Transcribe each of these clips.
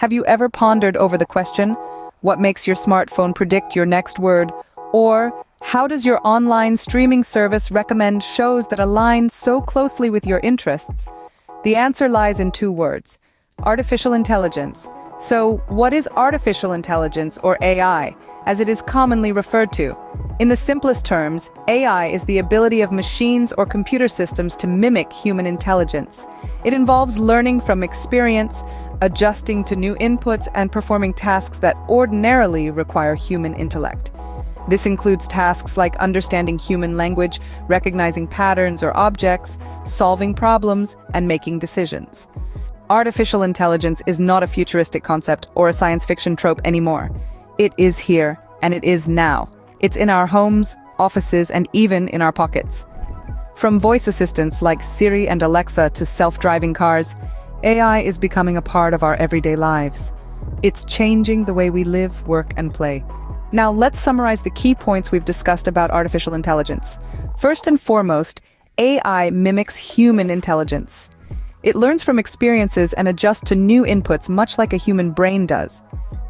Have you ever pondered over the question, what makes your smartphone predict your next word? Or, how does your online streaming service recommend shows that align so closely with your interests? The answer lies in two words: artificial intelligence. So, what is artificial intelligence, or AI, as it is commonly referred to? In the simplest terms, AI is the ability of machines or computer systems to mimic human intelligence. It involves learning from experience, adjusting to new inputs, and performing tasks that ordinarily require human intellect. This includes tasks like understanding human language, recognizing patterns or objects, solving problems, and making decisions. Artificial intelligence is not a futuristic concept or a science fiction trope anymore. It is here, and it is now. It's in our homes, offices, and even in our pockets. From voice assistants like Siri and Alexa to self-driving cars, AI is becoming a part of our everyday lives. It's changing the way we live, work, and play. Now let's summarize the key points we've discussed about artificial intelligence. First and foremost, AI mimics human intelligence. It learns from experiences and adjusts to new inputs much like a human brain does.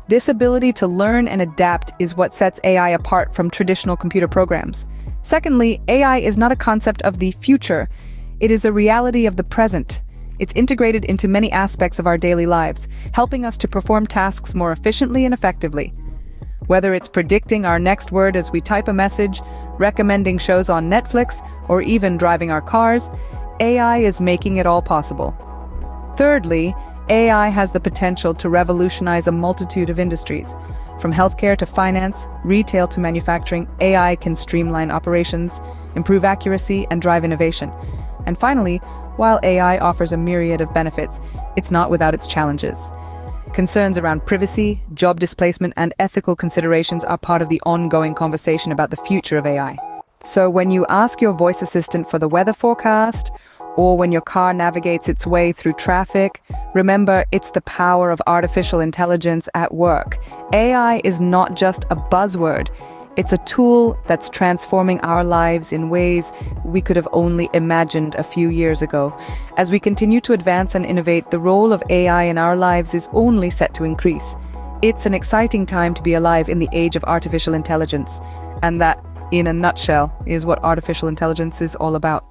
This ability to learn and adapt is what sets AI apart from traditional computer programs. Secondly, AI is not a concept of the future. It is a reality of the present. It's integrated into many aspects of our daily lives, helping us to perform tasks more efficiently and effectively. Whether it's predicting our next word as we type a message, recommending shows on Netflix, or even driving our cars, AI is making it all possible. Thirdly, AI has the potential to revolutionize a multitude of industries. From healthcare to finance, retail to manufacturing, AI can streamline operations, improve accuracy, and drive innovation. And finally, while AI offers a myriad of benefits, it's not without its challenges. Concerns around privacy, job displacement, and ethical considerations are part of the ongoing conversation about the future of AI. So when you ask your voice assistant for the weather forecast, or when your car navigates its way through traffic, remember, it's the power of artificial intelligence at work. AI is not just a buzzword. It's a tool that's transforming our lives in ways we could have only imagined a few years ago. As we continue to advance and innovate, the role of AI in our lives is only set to increase. It's an exciting time to be alive in the age of artificial intelligence. And that, in a nutshell, is what artificial intelligence is all about.